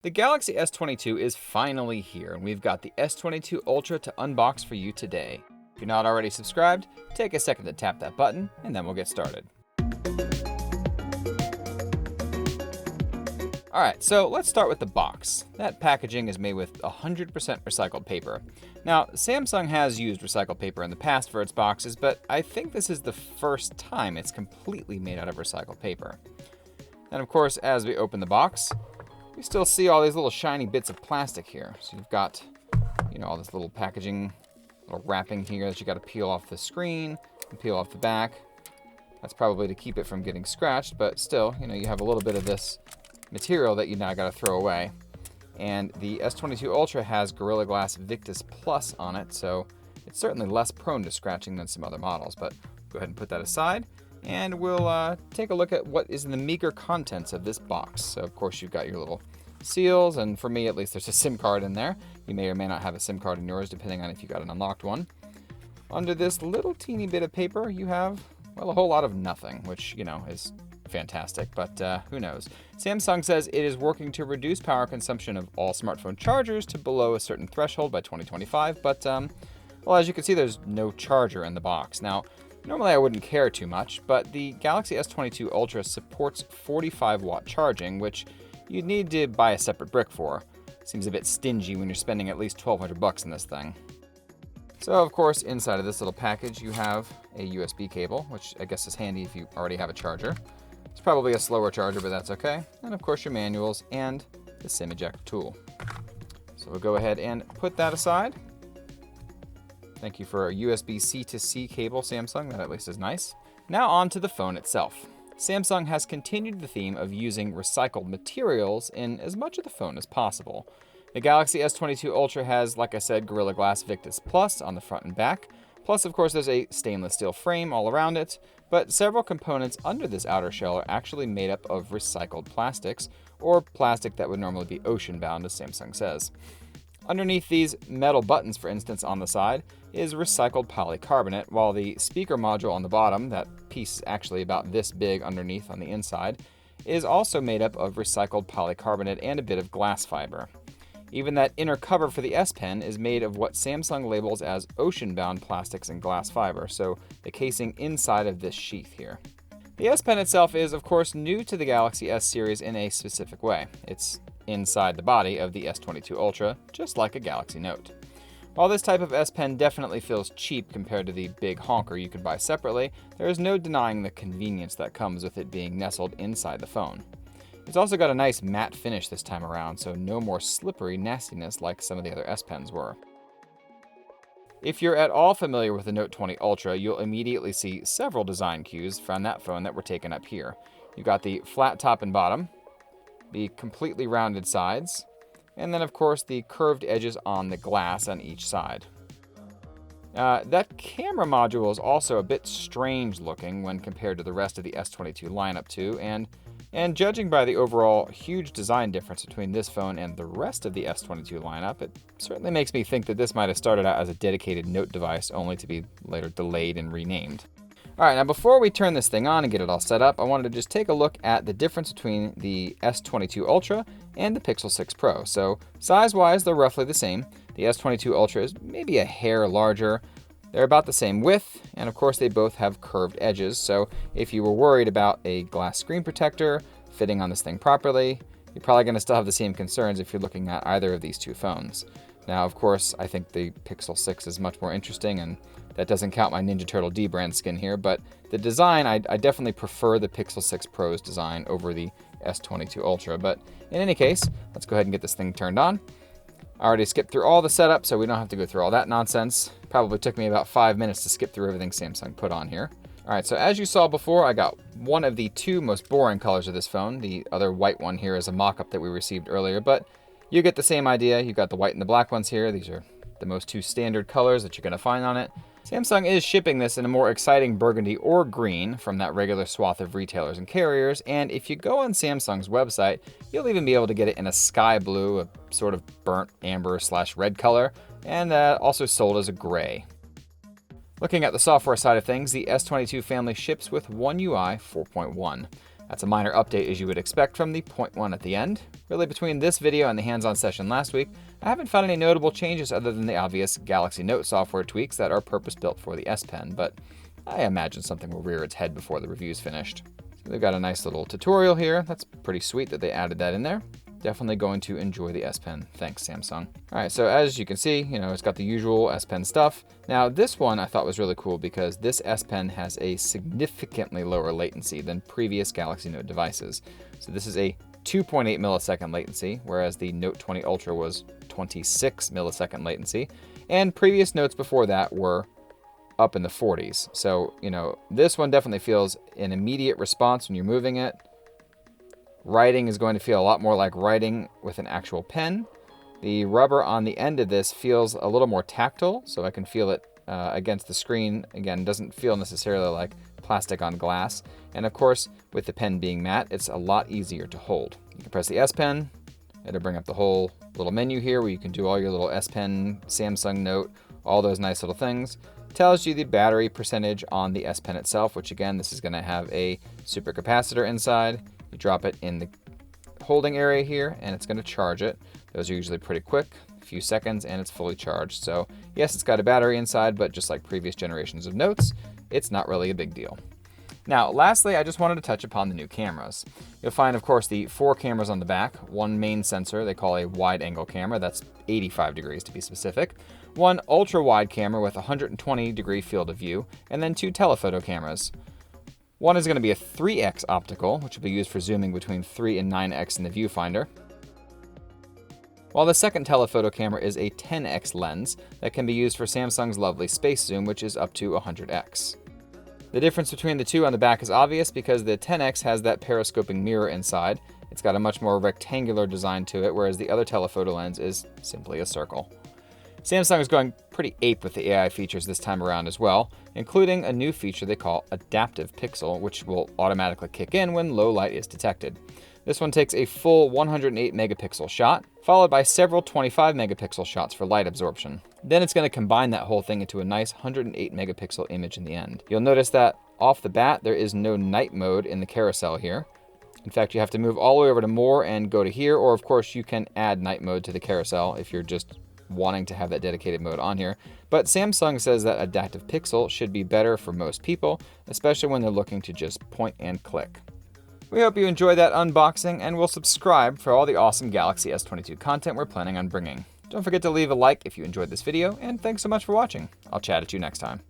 The Galaxy S22 is finally here, and we've got the S22 Ultra to unbox for you today. If you're not already subscribed, take a second to tap that button, and then we'll get started. Alright, so let's start with the box. That packaging is made with 100% recycled paper. Now, Samsung has used recycled paper in the past for its boxes, but I think this is the first time it's completely made out of recycled paper. And of course, as we open the box, we still see all these little shiny bits of plastic here. So you've got, all this little packaging, little wrapping here that you got to peel off the screen and peel off the back. That's probably to keep it from getting scratched, but still, you have a little bit of this material that you now got to throw away. And the S22 Ultra has Gorilla Glass Victus Plus on it, so it's certainly less prone to scratching than some other models. But go ahead and put that aside, and we'll take a look at what is in the meager contents of this box. So of course you've got your little seals, and for me at least there's a SIM card in there. You may or may not have a SIM card in yours depending on if you got an unlocked one. Under this little teeny bit of paper you have, well, a whole lot of nothing, which, is fantastic, but who knows. Samsung says it is working to reduce power consumption of all smartphone chargers to below a certain threshold by 2025, but well, as you can see, there's no charger in the box. Now, normally I wouldn't care too much, but the Galaxy S22 Ultra supports 45-watt charging, which you'd need to buy a separate brick for. Seems a bit stingy when you're spending at least $1,200 in this thing. So, of course, inside of this little package, you have a USB cable, which I guess is handy if you already have a charger. It's probably a slower charger, but that's okay. And of course your manuals and the SIM ejector tool. So we'll go ahead and put that aside. Thank you for a USB-C to C cable, Samsung. That at least is nice. Now on to the phone itself. Samsung has continued the theme of using recycled materials in as much of the phone as possible. The Galaxy S22 Ultra has, like I said, Gorilla Glass Victus Plus on the front and back. Plus, of course, there's a stainless steel frame all around it, but several components under this outer shell are actually made up of recycled plastics, or plastic that would normally be ocean-bound, as Samsung says. Underneath these metal buttons, for instance, on the side, is recycled polycarbonate, while the speaker module on the bottom, that piece is actually about this big underneath on the inside, is also made up of recycled polycarbonate and a bit of glass fiber. Even that inner cover for the S Pen is made of what Samsung labels as ocean-bound plastics and glass fiber, so the casing inside of this sheath here. The S Pen itself is, of course, new to the Galaxy S series in a specific way. It's inside the body of the S22 Ultra, just like a Galaxy Note. While this type of S Pen definitely feels cheap compared to the big honker you could buy separately, there is no denying the convenience that comes with it being nestled inside the phone. It's also got a nice matte finish this time around, so no more slippery nastiness like some of the other S Pens were. If you're at all familiar with the Note 20 Ultra, you'll immediately see several design cues from that phone that were taken up here. You've got the flat top and bottom, the completely rounded sides, and then of course the curved edges on the glass on each side. That camera module is also a bit strange looking when compared to the rest of the S22 lineup too, and judging by the overall huge design difference between this phone and the rest of the S22 lineup, it certainly makes me think that this might have started out as a dedicated Note device only to be later delayed and renamed. Alright, now before we turn this thing on and get it all set up, I wanted to just take a look at the difference between the S22 Ultra and the Pixel 6 Pro. So size-wise, they're roughly the same. The S22 Ultra is maybe a hair larger. They're about the same width, and of course they both have curved edges, so if you were worried about a glass screen protector fitting on this thing properly, you're probably going to still have the same concerns if you're looking at either of these two phones. Now, of course, I think the Pixel 6 is much more interesting, and that doesn't count my Ninja Turtle D brand skin here, but the design, I definitely prefer the Pixel 6 Pro's design over the S22 Ultra, but in any case, let's go ahead and get this thing turned on. I already skipped through all the setup, so we don't have to go through all that nonsense. Probably took me about 5 minutes to skip through everything Samsung put on here. Alright, so as you saw before, I got one of the two most boring colors of this phone. The other white one here is a mock-up that we received earlier, but you get the same idea. You've got the white and the black ones here. These are the most two standard colors that you're going to find on it. Samsung is shipping this in a more exciting burgundy or green from that regular swath of retailers and carriers, and if you go on Samsung's website, you'll even be able to get it in a sky blue, a sort of burnt amber / red color, and also sold as a gray. Looking at the software side of things, the S22 family ships with One UI 4.1. That's a minor update as you would expect from the 0.1 at the end. Really, between this video and the hands-on session last week, I haven't found any notable changes other than the obvious Galaxy Note software tweaks that are purpose-built for the S Pen, but I imagine something will rear its head before the review's finished. So they've got a nice little tutorial here. That's pretty sweet that they added that in there. Definitely going to enjoy the S Pen. Thanks, Samsung. All right, so as you can see, it's got the usual S Pen stuff. Now, this one I thought was really cool because this S Pen has a significantly lower latency than previous Galaxy Note devices. So this is a 2.8 millisecond latency, whereas the Note 20 Ultra was 26 millisecond latency. And previous Notes before that were up in the 40s. So, this one definitely feels an immediate response when you're moving it. Writing is going to feel a lot more like writing with an actual pen. The rubber on the end of this feels a little more tactile, so I can feel it against the screen. Again, doesn't feel necessarily like plastic on glass. And of course, with the pen being matte, it's a lot easier to hold. You can press the S Pen. It'll bring up the whole little menu here where you can do all your little S Pen, Samsung Note, all those nice little things. Tells you the battery percentage on the S Pen itself, which again, this is going to have a supercapacitor inside. You drop it in the holding area here, and it's going to charge it. Those are usually pretty quick, a few seconds, and it's fully charged. So yes, it's got a battery inside, but just like previous generations of Notes, it's not really a big deal. Now, lastly, I just wanted to touch upon the new cameras. You'll find, of course, the 4 cameras on the back, one main sensor they call a wide-angle camera, that's 85 degrees to be specific, one ultra-wide camera with 120-degree field of view, and then 2 telephoto cameras. One is going to be a 3x optical, which will be used for zooming between 3 and 9x in the viewfinder, while the second telephoto camera is a 10x lens that can be used for Samsung's lovely space zoom, which is up to 100x. The difference between the two on the back is obvious because the 10x has that periscoping mirror inside. It's got a much more rectangular design to it, whereas the other telephoto lens is simply a circle. Samsung is going pretty ape with the AI features this time around as well, including a new feature they call Adaptive Pixel, which will automatically kick in when low light is detected. This one takes a full 108 megapixel shot, followed by several 25 megapixel shots for light absorption. Then it's going to combine that whole thing into a nice 108 megapixel image in the end. You'll notice that off the bat, there is no night mode in the carousel here. In fact, you have to move all the way over to more and go to here, or of course you can add night mode to the carousel if you're just wanting to have that dedicated mode on here. But Samsung says that Adaptive Pixel should be better for most people, especially when they're looking to just point and click. We hope you enjoyed that unboxing and will subscribe for all the awesome Galaxy S22 content we're planning on bringing. Don't forget to leave a like if you enjoyed this video, and thanks so much for watching. I'll chat at you next time.